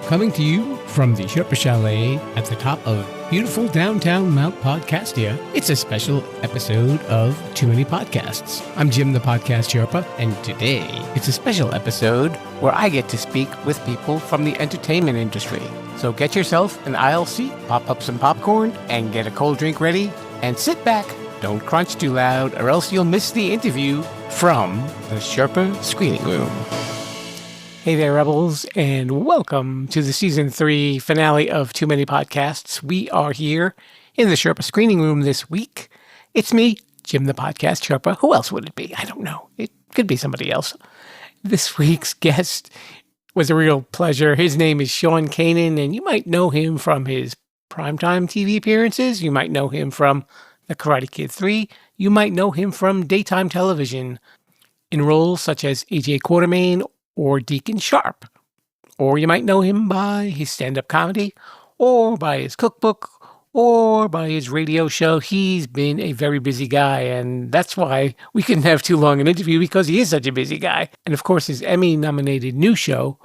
Coming to you from the Sherpa Chalet at the top of beautiful downtown Mount Podcastia, it's a special episode of Too Many Podcasts. I'm Jim the Podcast Sherpa, and today it's a special episode where I get to speak with people from the entertainment industry. So get yourself an aisle seat, pop up some popcorn, and get a cold drink ready, and sit back. Don't crunch too loud, or else you'll miss the interview from the Sherpa Screening Room. Hey there, Rebels, and welcome to the Season 3 finale of Too Many Podcasts. We are here in the Sherpa Screening Room this week. It's me, Jim the Podcast Sherpa. Who else would it be? I don't know. It could be somebody else. This week's guest was a real pleasure. His name is Sean Kanan, and you might know him from his primetime TV appearances. You might know him from The Karate Kid 3. You might know him from daytime television in roles such as A.J. Quartermain or Deacon Sharp. Or you might know him by his stand-up comedy, or by his cookbook, or by his radio show. He's been a very busy guy, and that's why we couldn't have too long an interview, because he is such a busy guy. And of course, his Emmy-nominated new show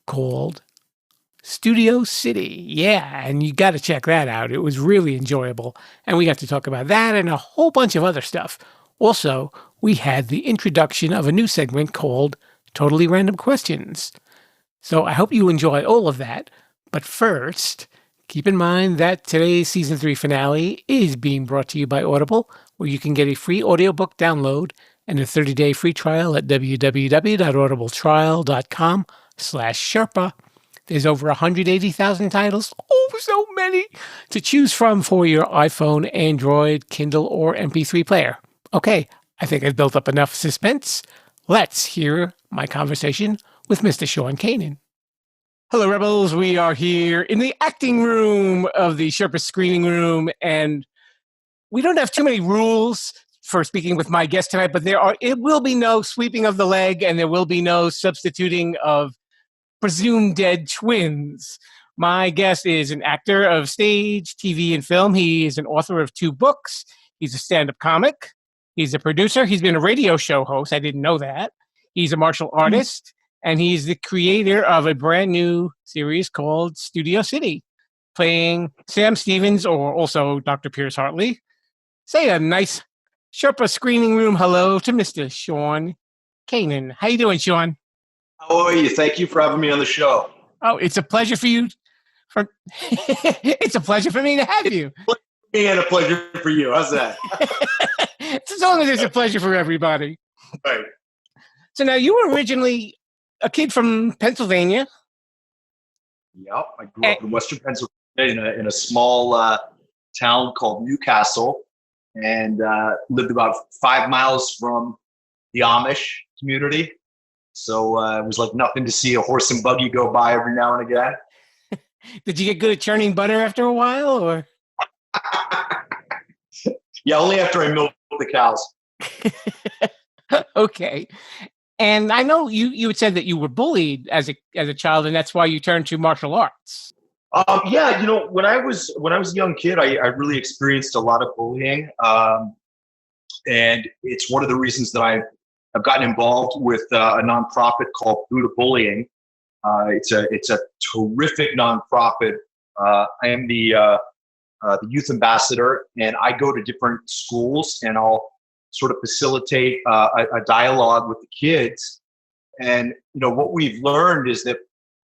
called Studio City. Yeah, and you got to check that out. It was really enjoyable, and we got to talk about that and a whole bunch of other stuff. Also, we had the introduction of a new segment called Totally Random Questions. So I hope you enjoy all of that. But first, keep in mind that today's Season 3 finale is being brought to you by Audible, where you can get a free audiobook download and a 30-day free trial at www.audibletrial.com/Sherpa. There's over 180,000 titles, so many, to choose from for your iPhone, Android, Kindle, or MP3 player. Okay, I think I've built up enough suspense. Let's hear my conversation with Mr. Sean Kanan. Hello, Rebels. We are here in the acting room of the Sherpa Screening Room, and we don't have too many rules for speaking with my guest tonight, but it will be no sweeping of the leg, and there will be no substituting of presumed dead twins. My guest is an actor of stage, TV, and film. He is an author of 2 books. He's a stand-up comic. He's a producer. He's been a radio show host. I didn't know that. He's a martial artist, and he's the creator of a brand new series called Studio City, playing Sam Stevens, or also Dr. Pierce Hartley. Say a nice Sherpa Screening Room hello to Mr. Sean Kanan. How you doing, Sean? How are you? Thank you for having me on the show. Oh, it's a pleasure for you. It's a pleasure for me to have you. And a pleasure for you. How's that? As long as it's a pleasure for everybody. Right. So now, you were originally a kid from Pennsylvania. Yep. I grew up in Western Pennsylvania in a small town called Newcastle, and lived about 5 miles from the Amish community. So it was like nothing to see a horse and buggy go by every now and again. Did you get good at churning butter after a while, or? Yeah, only after I milked the cows. Okay. And I know you had said that you were bullied as a child, and that's why you turned to martial arts. Yeah, when I was a young kid, I really experienced a lot of bullying, and it's one of the reasons that I've gotten involved with a nonprofit called Buddha Bullying. It's a terrific nonprofit. I am the youth ambassador, and I go to different schools, and I'll sort of facilitate a dialogue with the kids. And what we've learned is that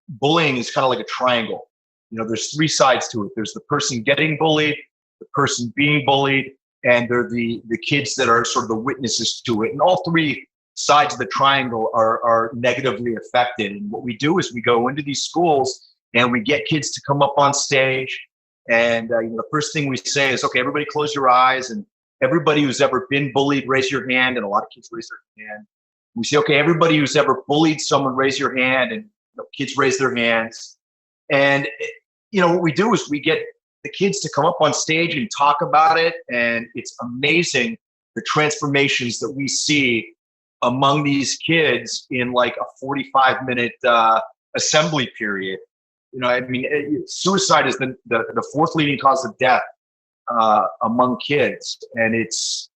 bullying is kind of like a triangle. There's 3 sides to it. There's the person getting bullied, the person being bullied, and they're the kids that are sort of the witnesses to it. And all 3 sides of the triangle are negatively affected. And what we do is we go into these schools and we get kids to come up on stage. And the first thing we say is, okay, everybody close your eyes, and everybody who's ever been bullied, raise your hand. And a lot of kids raise their hand. We say, okay, everybody who's ever bullied someone, raise your hand. And kids raise their hands. And what we do is we get the kids to come up on stage and talk about it. And it's amazing the transformations that we see among these kids in like a 45-minute assembly period. Suicide is the 4th leading cause of death among kids, and it's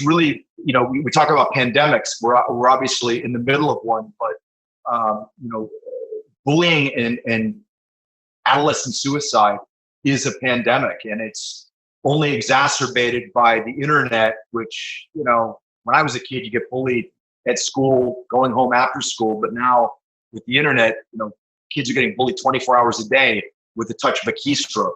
really, we talk about pandemics. We're obviously in the middle of one, but bullying and adolescent suicide is a pandemic, and it's only exacerbated by the internet, which, when I was a kid, you get bullied at school, going home after school. But now with the internet, kids are getting bullied 24 hours a day with the touch of a keystroke.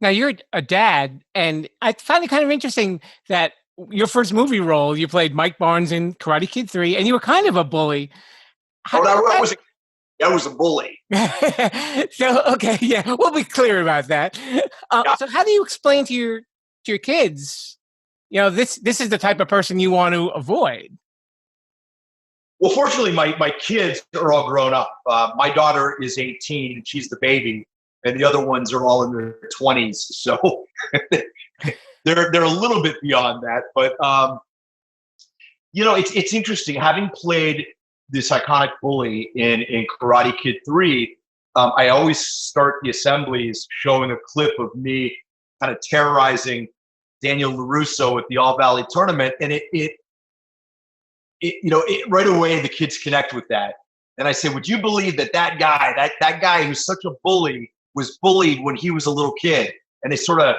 Now, you're a dad, and I find it kind of interesting that your first movie role, you played Mike Barnes in Karate Kid 3, and you were kind of a bully. I was a bully. So, okay, yeah, we'll be clear about that. So how do you explain to your kids, this is the type of person you want to avoid? Well, fortunately, my kids are all grown up. My daughter is 18, and she's the baby, and the other ones are all in their 20s. So they're a little bit beyond that. But, it's interesting. Having played this iconic bully in Karate Kid 3, I always start the assemblies showing a clip of me kind of terrorizing Daniel LaRusso at the All Valley tournament. And it right away, the kids connect with that. And I say, would you believe that that guy who's such a bully was bullied when he was a little kid? And they sort of,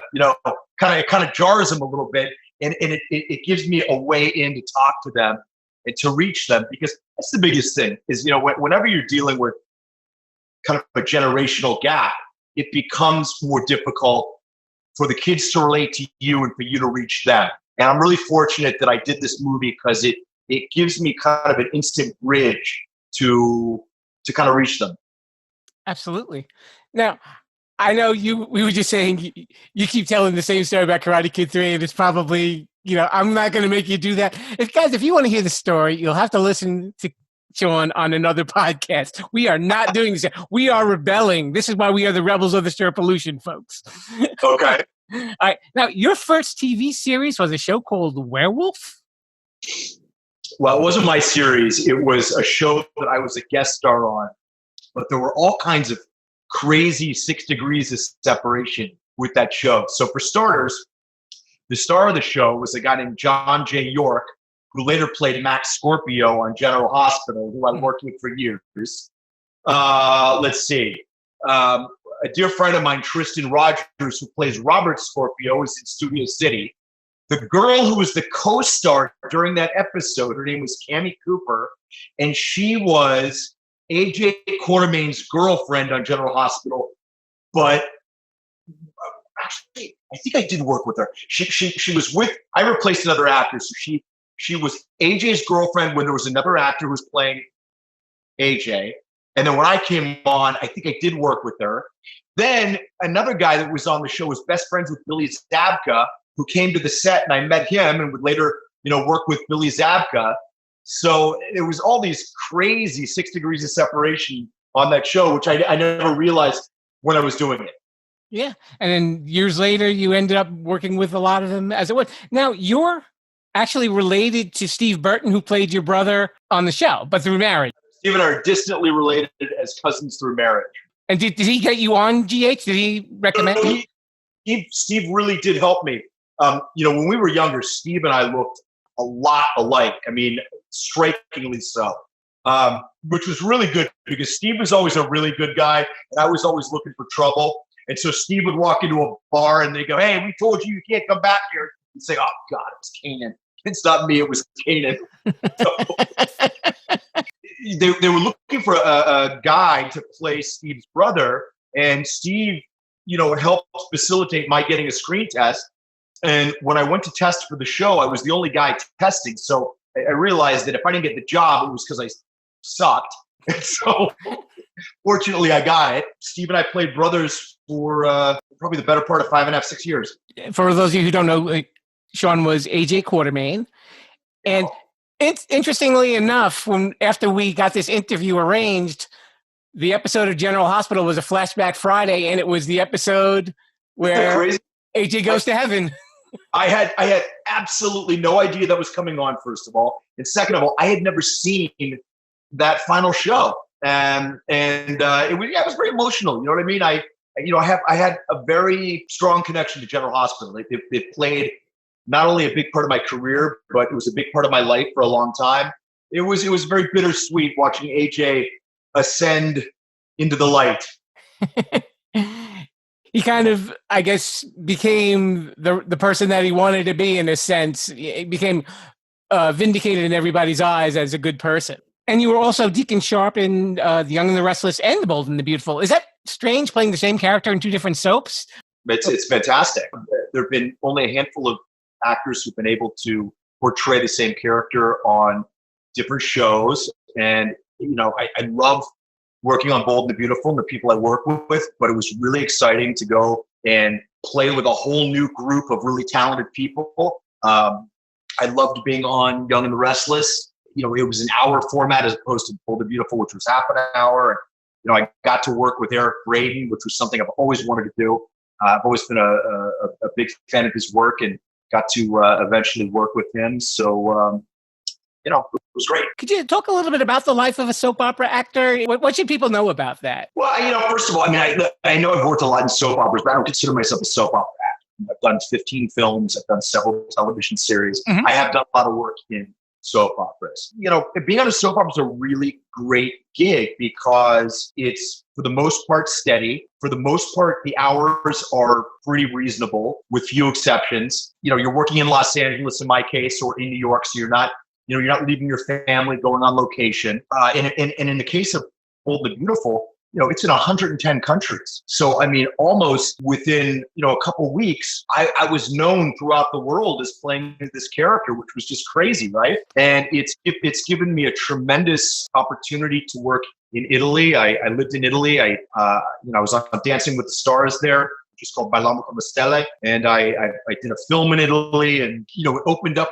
kind of jars them a little bit. And it gives me a way in to talk to them and to reach them, because that's the biggest thing is, whenever you're dealing with kind of a generational gap, it becomes more difficult for the kids to relate to you and for you to reach them. And I'm really fortunate that I did this movie because it gives me kind of an instant bridge to kind of reach them. Absolutely. Now, I know we were just saying you keep telling the same story about Karate Kid 3, and it's probably, I'm not going to make you do that. If you want to hear the story, you'll have to listen to Sean on another podcast. We are not doing this. We are rebelling. This is why we are the rebels of the Sherpalution, folks. Okay. All right. Now, your first TV series was a show called Werewolf? Well, it wasn't my series. It was a show that I was a guest star on. But there were all kinds of crazy 6 degrees of separation with that show. So for starters, the star of the show was a guy named John J. York, who later played Max Scorpio on General Hospital, who I worked with for years. Let's see. A dear friend of mine, Tristan Rogers, who plays Robert Scorpio, is in Studio City. The girl who was the co-star during that episode, her name was Cammie Cooper, and she was AJ Quartermain's girlfriend on General Hospital. But actually, I think I did work with her. She was I replaced another actor, so she was AJ's girlfriend when there was another actor who was playing AJ. And then when I came on, I think I did work with her. Then another guy that was on the show was best friends with Billy Zabka, who came to the set, and I met him and would later, work with Billy Zabka. So it was all these crazy 6 degrees of separation on that show, which I never realized when I was doing it. Yeah. And then years later, you ended up working with a lot of them as it was. Now, you're actually related to Steve Burton, who played your brother on the show, but through marriage. Steve and I are distantly related as cousins through marriage. And did he get you on GH? Did he recommend you? Steve really did help me. When we were younger, Steve and I looked a lot alike. I mean, strikingly so, which was really good because Steve was always a really good guy, and I was always looking for trouble. And so Steve would walk into a bar, and they go, "Hey, we told you can't come back here." And say, "Oh God, it was Kanan. It's not me. It was Kanan." So, they were looking for a guy to play Steve's brother, and Steve, helped facilitate my getting a screen test. And when I went to test for the show, I was the only guy testing. So I realized that if I didn't get the job, it was because I sucked. And so fortunately, I got it. Steve and I played brothers for probably the better part of 5.5, 6 years. For those of you who don't know, Sean was AJ Quartermain. And it's interestingly enough, after we got this interview arranged, the episode of General Hospital was a Flashback Friday, and it was the episode where AJ goes to heaven. I had absolutely no idea that was coming on, first of all. And second of all, I had never seen that final show. And it was very emotional. You know what I mean? I had a very strong connection to General Hospital. It played not only a big part of my career, but it was a big part of my life for a long time. It was very bittersweet watching AJ ascend into the light. He kind of, I guess, became the person that he wanted to be in a sense. He became vindicated in everybody's eyes as a good person. And you were also Deacon Sharp in The Young and the Restless and The Bold and the Beautiful. Is that strange, playing the same character in two different soaps? It's fantastic. There have been only a handful of actors who've been able to portray the same character on different shows. And, I love working on Bold and the Beautiful and the people I work with, but it was really exciting to go and play with a whole new group of really talented people. I loved being on Young and the Restless. It was an hour format as opposed to Bold and Beautiful, which was half an hour. And, I got to work with Eric Braeden, which was something I've always wanted to do. I've always been a big fan of his work and got to eventually work with him. So, it was great. Could you talk a little bit about the life of a soap opera actor? What should people know about that? Well, first of all, I know I've worked a lot in soap operas, but I don't consider myself a soap opera actor. I've done 15 films. I've done several television series. Mm-hmm. I have done a lot of work in soap operas. Being on a soap opera is a really great gig because it's, for the most part, steady. For the most part, the hours are pretty reasonable with few exceptions. You're working in Los Angeles in my case, or in New York, so you're not leaving your family, going on location. And in the case of Bold and Beautiful, it's in 110 countries. So, almost within, a couple weeks, I was known throughout the world as playing this character, which was just crazy, right? And it's given me a tremendous opportunity to work in Italy. I lived in Italy. I was on Dancing with the Stars there, which is called Bailando con le Stelle. And I did a film in Italy, and, it opened up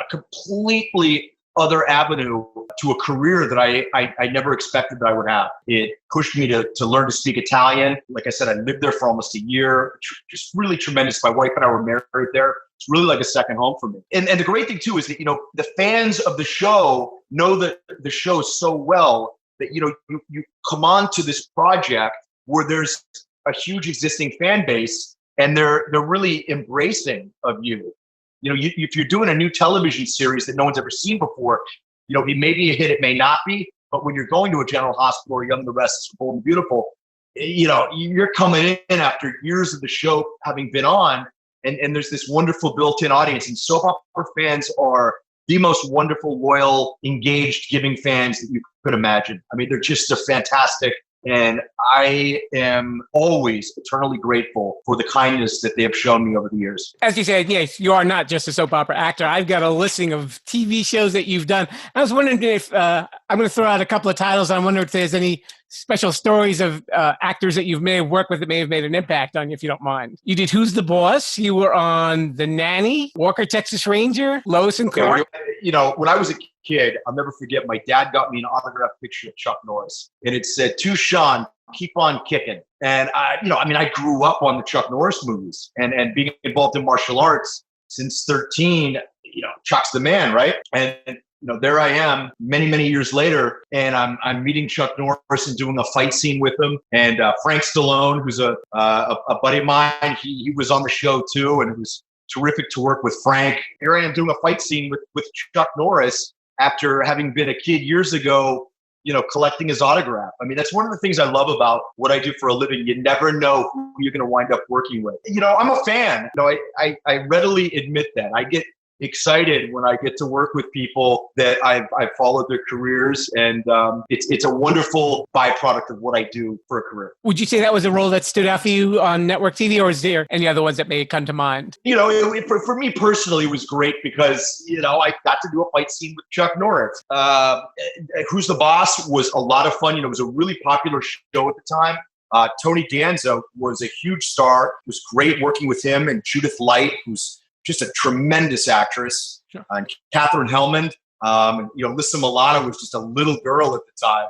a completely other avenue to a career that I never expected that I would have. It pushed me to learn to speak Italian. Like I said, I lived there for almost a year. Just really tremendous. My wife and I were married there. It's really like a second home for me. And the great thing too is that, the fans of the show know that the show so well that, you come on to this project where there's a huge existing fan base and they're really embracing of you. If you're doing a new television series that no one's ever seen before, it may be a hit, it may not be. But when you're going to a General Hospital or Young and the Restless, Bold and Beautiful, you're coming in after years of the show having been on, and there's this wonderful built-in audience. And soap opera fans are the most wonderful, loyal, engaged, giving fans that you could imagine. They're just a fantastic. And I am always eternally grateful for the kindness that they have shown me over the years. As you said, yes, you are not just a soap opera actor. I've got a listing of TV shows that you've done. I was wondering if, I'm going to throw out a couple of titles. I wonder if there's any special stories of actors that you may have worked with that may have made an impact on you, if you don't mind. You did Who's the Boss? You were on The Nanny, Walker, Texas Ranger, Lois and Clark. When I was a kid, I'll never forget, my dad got me an autographed picture of Chuck Norris. And it said, "To Sean, keep on kicking." And I grew up on the Chuck Norris movies and being involved in martial arts since 13, Chuck's the man, right? And there I am many, many years later, and I'm meeting Chuck Norris and doing a fight scene with him. And Frank Stallone, who's a buddy of mine, he was on the show too, and it was terrific to work with Frank. Here I am doing a fight scene with Chuck Norris after having been a kid years ago, collecting his autograph. That's one of the things I love about what I do for a living. You never know who you're going to wind up working with. I'm a fan. I readily admit that. I get excited when I get to work with people that I've followed their careers, and it's a wonderful byproduct of what I do for a career. Would you say that was a role that stood out for you on network TV, or is there any other ones that may come to mind? For me personally, it was great because, I got to do a fight scene with Chuck Norris. Who's the Boss was a lot of fun. It was a really popular show at the time. Tony Danza was a huge star. It was great working with him, and Judith Light, who's just a tremendous actress. Sure. And Catherine Hellman. Lisa Milano was just a little girl at the time.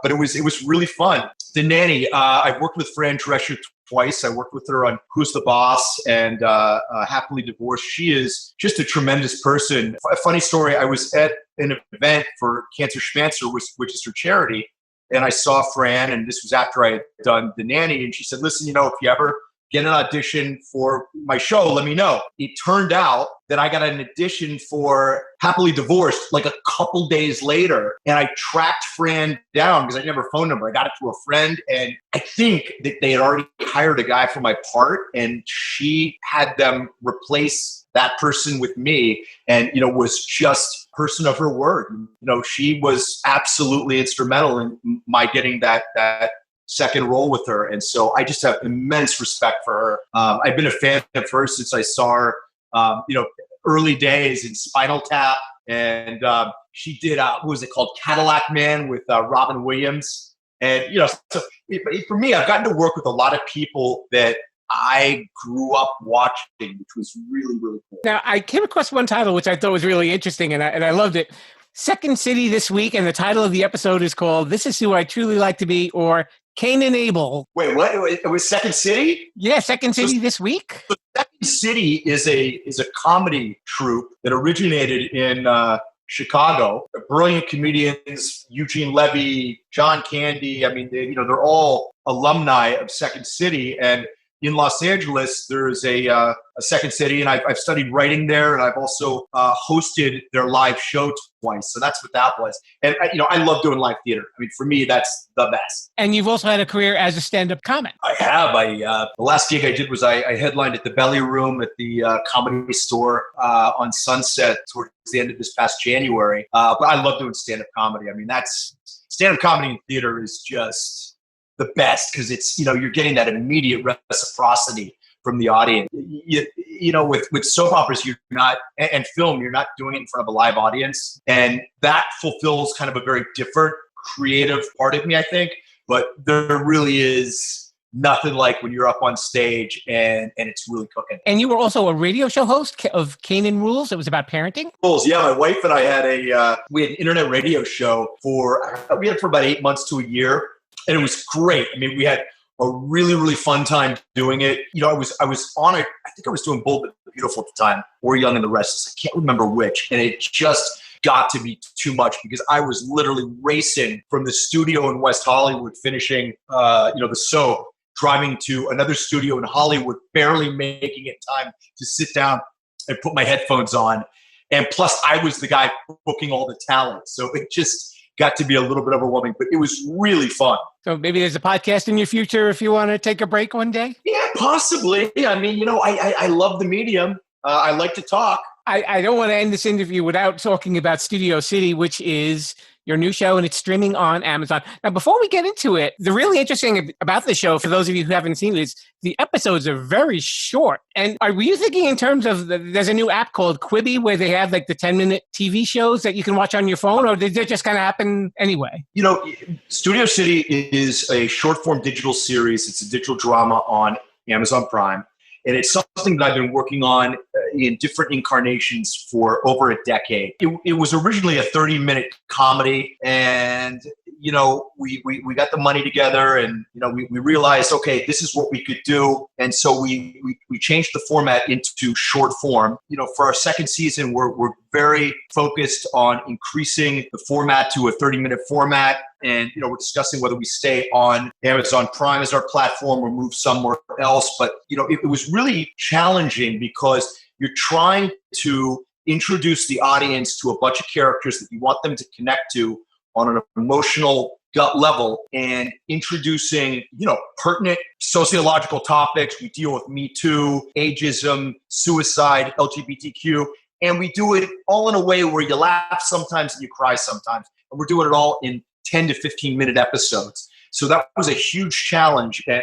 But it was really fun. The Nanny, I've worked with Fran Drescher twice. I worked with her on Who's the Boss and Happily Divorced. She is just a tremendous person. A funny story, I was at an event for Cancer Schmancer, which is her charity, and I saw Fran, and this was after I had done The Nanny, and she said, "Listen, if you ever get an audition for my show, let me know. It turned out that I got an audition for Happily Divorced like a couple days later. And I tracked Fran down because I didn't have her phone number. I got it through a friend. And I think that they had already hired a guy for my part. And she had them replace that person with me, and, was just person of her word. She was absolutely instrumental in my getting that second role with her. And so I just have immense respect for her. I've been a fan of her since I saw her, early days in Spinal Tap. And she did, what was it called? Cadillac Man with Robin Williams. And, so for me, I've gotten to work with a lot of people that I grew up watching, which was really, really cool. Now, I came across one title, which I thought was really interesting, and I loved it. Second City this week, and the title of the episode is called This Is Who I Truly Like to Be, or Cain and Abel. Wait, what? It was Second City? Yeah, Second City this week. So Second City is a comedy troupe that originated in Chicago. Brilliant comedians, Eugene Levy, John Candy. I mean, they're all alumni of Second City. And in Los Angeles, there's a Second City, and I've studied writing there, and I've also hosted their live show twice. So that's what that was. And I love doing live theater. I mean, for me, that's the best. And you've also had a career as a stand-up comic. I have. The last gig I did was I headlined at the Belly Room at the Comedy Store on Sunset towards the end of this past January. But I love doing stand-up comedy. I mean, that's stand-up comedy in theater is just the best, because it's, you're getting that immediate reciprocity from the audience. With soap operas, you're not, and film, you're not doing it in front of a live audience. And that fulfills kind of a very different creative part of me, I think. But there really is nothing like when you're up on stage and it's really cooking. And you were also a radio show host of Kanan Rules. It was about parenting. Rules, yeah. My wife and I had we had an internet radio show for about 8 months to a year. And it was great. I mean, we had a really, really fun time doing it. I was on it. I think I was doing Bold but Beautiful at the time, or Young and the Restless. I can't remember which. And it just got to be too much, because I was literally racing from the studio in West Hollywood, finishing, the soap, driving to another studio in Hollywood, barely making it time to sit down and put my headphones on. And plus, I was the guy booking all the talent. So it just got to be a little bit overwhelming, but it was really fun. So maybe there's a podcast in your future if you want to take a break one day? Yeah, possibly. I mean, I love the medium. I like to talk. I don't want to end this interview without talking about Studio City, which is your new show, and it's streaming on Amazon. Now, before we get into it, the really interesting about the show, for those of you who haven't seen it, is the episodes are very short. And were you thinking in terms of, there's a new app called Quibi where they have like the 10-minute TV shows that you can watch on your phone, or did it just kind of happen anyway? Studio City is a short-form digital series. It's a digital drama on Amazon Prime. And it's something that I've been working on in different incarnations for over a decade. It was originally a 30-minute comedy, and we got the money together, and we realized, okay, this is what we could do, and so we changed the format into short form. For our second season, we're very focused on increasing the format to a 30-minute format. And, we're discussing whether we stay on Amazon Prime as our platform or move somewhere else. But, it was really challenging, because you're trying to introduce the audience to a bunch of characters that you want them to connect to on an emotional gut level, and introducing, pertinent sociological topics. We deal with Me Too, ageism, suicide, LGBTQ, and we do it all in a way where you laugh sometimes and you cry sometimes. And we're doing it all in 10 to 15-minute episodes. So that was a huge challenge. And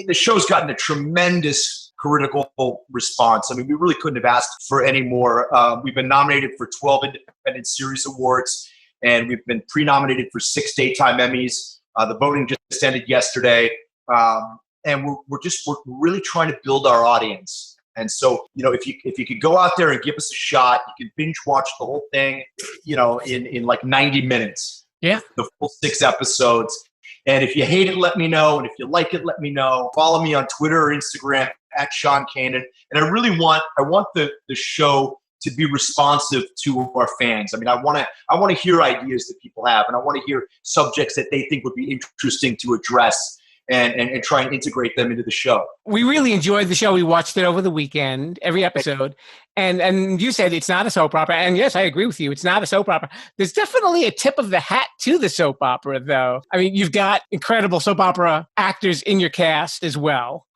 the show's gotten a tremendous critical response. I mean, we really couldn't have asked for any more. We've been nominated for 12 Independent Series Awards, and we've been pre-nominated for 6 Daytime Emmys. The voting just ended yesterday. And we're really trying to build our audience. And so, if you could go out there and give us a shot, you can binge watch the whole thing, in like 90 minutes. Yeah. The full 6 episodes. And if you hate it, let me know. And if you like it, let me know. Follow me on Twitter or Instagram at Sean Kanan. And I want the show to be responsive to our fans. I mean, I want to hear ideas that people have, and I want to hear subjects that they think would be interesting to address. and try and integrate them into the show. We really enjoyed the show. We watched it over the weekend, every episode. And you said it's not a soap opera. And yes, I agree with you. It's not a soap opera. There's definitely a tip of the hat to the soap opera, though. I mean, you've got incredible soap opera actors in your cast as well.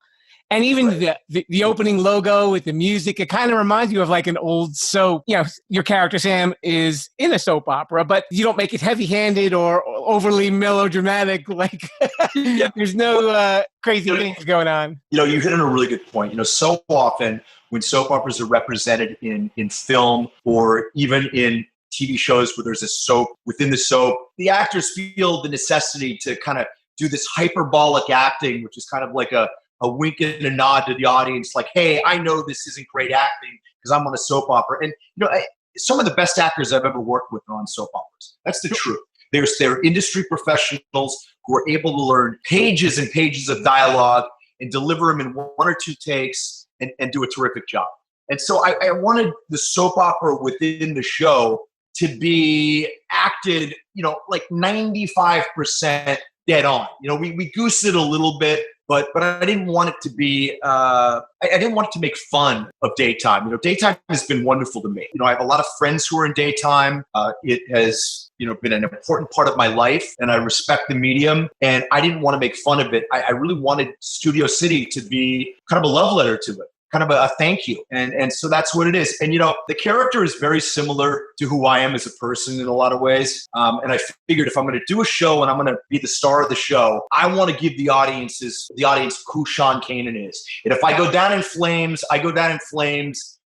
And even the opening logo with the music, it kind of reminds you of like an old soap. You know, your character, Sam, is in a soap opera, but you don't make it heavy-handed or overly melodramatic. Like, there's no crazy things going on. You know, you hit on a really good point. You know, so often when soap operas are represented in film or even in TV shows where there's a soap within the soap, the actors feel the necessity to kind of do this hyperbolic acting, which is kind of like a wink and a nod to the audience, like, hey, I know this isn't great acting because I'm on a soap opera. And, you know, some of the best actors I've ever worked with are on soap operas. That's the truth. They're industry professionals who are able to learn pages and pages of dialogue and deliver them in one or two takes and do a terrific job. And so I wanted the soap opera within the show to be acted, you know, like 95% dead on. You know, we goose it a little bit, but I didn't want it to be, I didn't want it to make fun of daytime. You know, daytime has been wonderful to me. You know, I have a lot of friends who are in daytime. It has, you know, been an important part of my life, and I respect the medium, and I didn't want to make fun of it. I really wanted Studio City to be kind of a love letter to it. Kind of a thank you. And so that's what it is. And, you know, the character is very similar to who I am as a person in a lot of ways. And I figured if I'm going to do a show and I'm going to be the star of the show, I want to give the audience who Sean Kanan is. And if I go down in flames,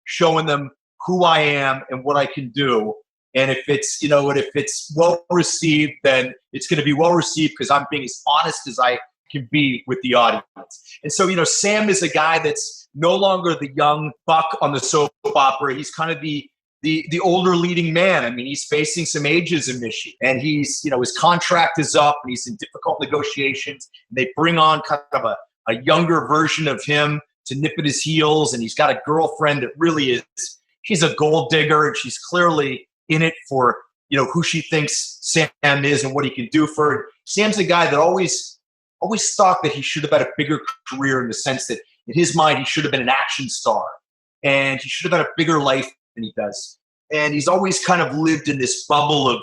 showing them who I am and what I can do. And if it's, you know, if it's well received, then it's going to be well received because I'm being as honest as I can be with the audience. And so, you know, Sam is a guy that's no longer the young buck on the soap opera. He's kind of the older leading man. I mean, he's facing some ageism issue, and he's, you know, his contract is up and he's in difficult negotiations. And they bring on kind of a younger version of him to nip at his heels. And he's got a girlfriend that really is, she's a gold digger, and she's clearly in it for, you know, who she thinks Sam is and what he can do for her. Sam's a guy that always thought that he should have had a bigger career, in the sense that in his mind, he should have been an action star, and he should have had a bigger life than he does. And he's always kind of lived in this bubble of,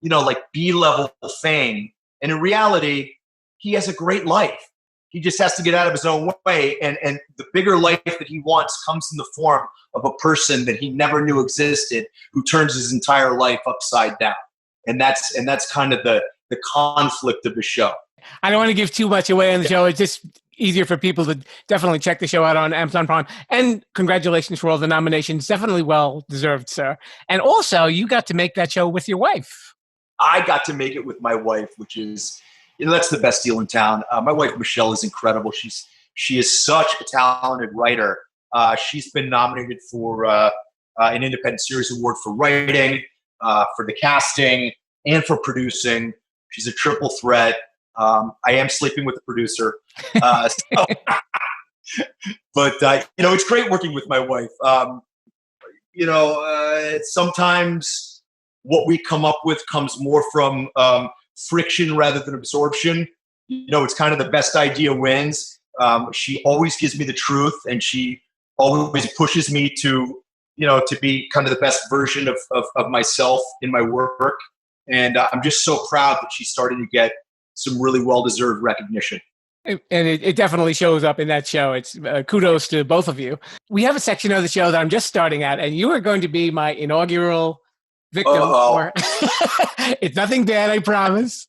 you know, like B-level fame. And in reality, he has a great life. He just has to get out of his own way. And the bigger life that he wants comes in the form of a person that he never knew existed, who turns his entire life upside down. And that's kind of the conflict of the show. I don't want to give too much away on the show. It's just easier for people to definitely check the show out on Amazon Prime. And congratulations for all the nominations. Definitely well deserved, sir. And also, you got to make that show with your wife. I got to make it with my wife, which is, you know, that's the best deal in town. My wife, Michelle, is incredible. She is such a talented writer. She's been nominated for an Independent Series Award for writing, for the casting, and for producing. She's a triple threat. I am sleeping with the producer. But you know, it's great working with my wife. You know, sometimes what we come up with comes more from friction rather than absorption. You know, it's kind of the best idea wins. She always gives me the truth, and she always pushes me to, you know, to be kind of the best version of myself in my work. And I'm just so proud that she's starting to get some really well-deserved recognition. And it definitely shows up in that show. It's kudos to both of you. We have a section of the show that I'm just starting at, and you are going to be my inaugural victim. For it's nothing bad, I promise.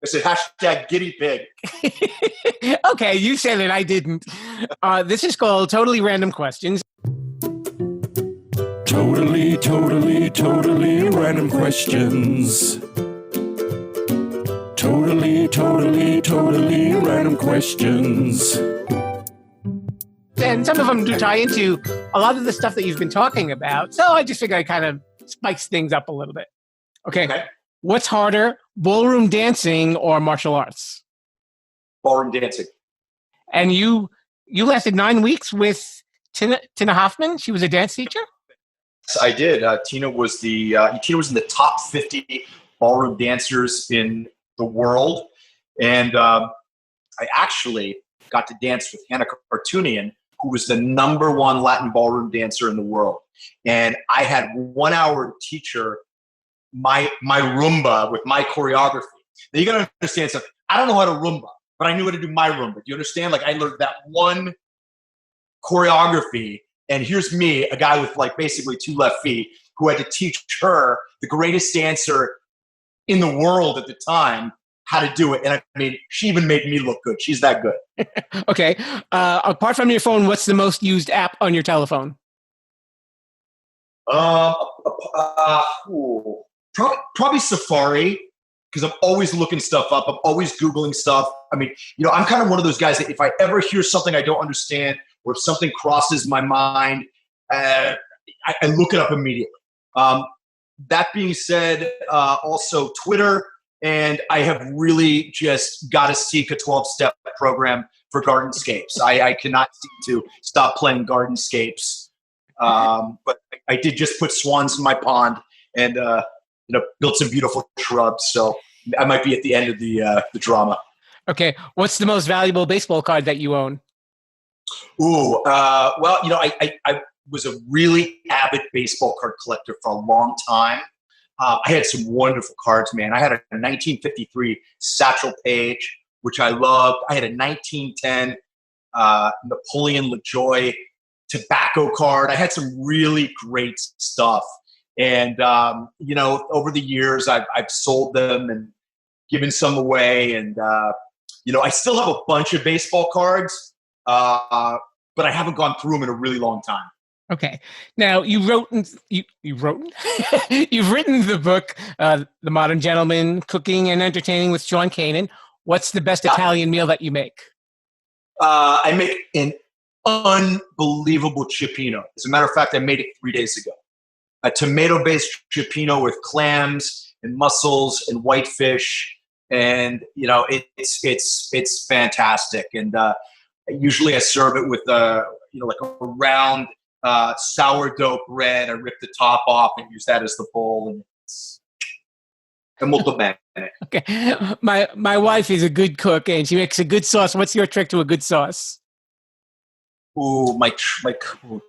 I said hashtag guinea pig. Okay, you said it, I didn't. This is called Totally Random Questions. Totally random questions. Totally random questions. And some of them do tie into a lot of the stuff that you've been talking about. So I just figured I kind of spice things up a little bit. Okay. What's harder, ballroom dancing or martial arts? Ballroom dancing. And you lasted 9 weeks with Tina Hoffman? She was a dance teacher? Yes, I did. Tina was in the top 50 ballroom dancers in the world. And I actually got to dance with Hannah Cartoonian, who was the #1 Latin ballroom dancer in the world. And I had 1 hour to teach her my Roomba with my choreography. Now you got to understand something. I don't know how to Roomba, but I knew how to do my Roomba. Do you understand? Like I learned that one choreography, and here's me, a guy with like basically 2 left feet, who had to teach her, the greatest dancer in the world at the time, how to do it. And I mean, she even made me look good. She's that good. Okay. Apart from your phone, what's the most used app on your telephone? Probably Safari, because I'm always looking stuff up. I'm always Googling stuff. I mean, I'm kind of one of those guys that if I ever hear something I don't understand, or if something crosses my mind, I look it up immediately. That being said, also Twitter, and I have really just got to seek a 12-step program for Gardenscapes. I cannot seem to stop playing Gardenscapes. But I did just put swans in my pond and built some beautiful shrubs. So I might be at the end of the drama. Okay. What's the most valuable baseball card that you own? Ooh, well, I was a really avid baseball card collector for a long time. I had some wonderful cards, man. I had a 1953 Satchel Paige, which I loved. I had a 1910 Napoleon LaJoie tobacco card. I had some really great stuff. And, over the years, I've sold them and given some away. And, I still have a bunch of baseball cards, but I haven't gone through them in a really long time. Okay. Now you've written the book, The Modern Gentleman, Cooking and Entertaining with Sean Kanan. What's the best Italian meal that you make? I make an unbelievable cipino. As a matter of fact, I made it 3 days ago. A tomato-based cipino with clams and mussels and whitefish, and it's fantastic. And usually I serve it with like a round sourdough bread. I rip the top off and use that as the bowl, and it's molto bene. Okay, my wife is a good cook and she makes a good sauce. What's your trick to a good sauce? Ooh,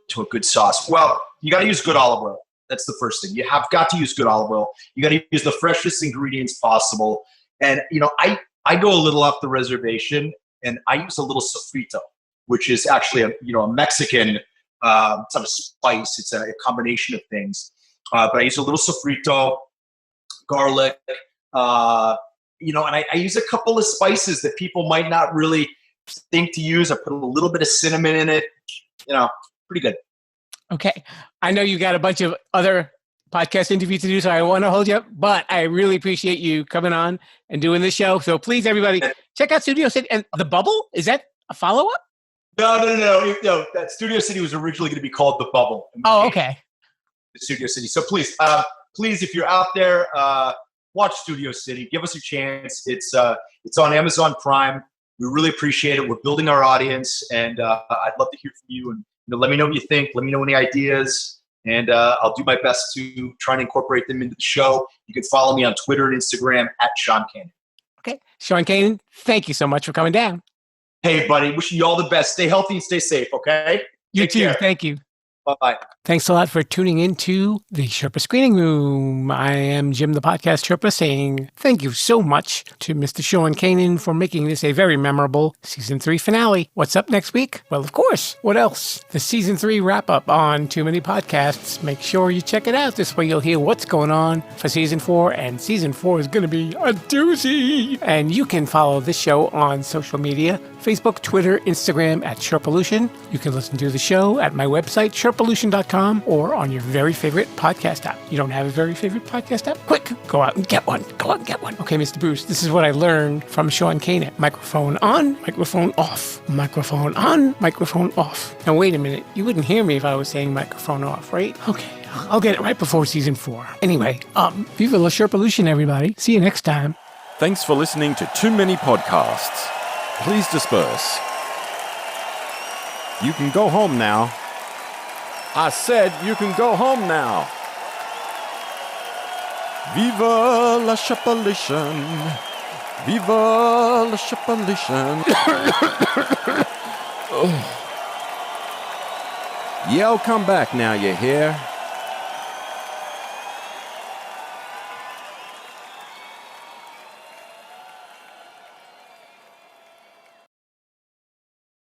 to a good sauce. Well, you got to use good olive oil. That's the first thing. You have got to use good olive oil. You got to use the freshest ingredients possible. And I go a little off the reservation, and I use a little sofrito, which is actually a Mexican sort of spice. It's a combination of things. But I use a little sofrito, garlic, and I use a couple of spices that people might not really think to use. I put a little bit of cinnamon in it. Pretty good. Okay. I know you got a bunch of other podcast interviews to do, so I want to hold you up, but I really appreciate you coming on and doing this show. So please, everybody, check out Studio City. And The Bubble, is that a follow-up? No. That Studio City was originally going to be called The Bubble. Oh, okay. Studio City. So please, if you're out there, watch Studio City. Give us a chance. It's on Amazon Prime. We really appreciate it. We're building our audience, and I'd love to hear from you. And let me know what you think. Let me know any ideas, and I'll do my best to try and incorporate them into the show. You can follow me on Twitter and Instagram at Sean Kanan. Okay, Sean Kanan, thank you so much for coming down. Hey, buddy. Wishing you all the best. Stay healthy and stay safe. Okay. You too. Thank you. Bye-bye. Thanks a lot for tuning into the Sherpa Screening Room. I am Jim, the podcast Sherpa, saying thank you so much to Mr. Sean Kanan for making this a very memorable Season 3 finale. What's up next week? Well, of course. What else? The Season 3 wrap-up on Too Many Podcasts. Make sure you check it out. This way you'll hear what's going on for Season 4, and Season 4 is going to be a doozy. And you can follow this show on social media, Facebook, Twitter, Instagram at Sherpalution. You can listen to the show at my website, Sherpalution.com, or on your very favorite podcast app. You don't have a very favorite podcast app? Quick, go out and get one. Go out and get one. Okay, Mr. Bruce, this is what I learned from Sean Kanan. Microphone on, microphone off. Microphone on, microphone off. Now, wait a minute. You wouldn't hear me if I was saying microphone off, right? Okay, I'll get it right before Season 4. Anyway, viva la Sherpalution, everybody. See you next time. Thanks for listening to Too Many Podcasts. Please disperse. You can go home now. I said you can go home now. Viva la Sherpalution. Viva la Sherpalution. Yo, come back now, you hear?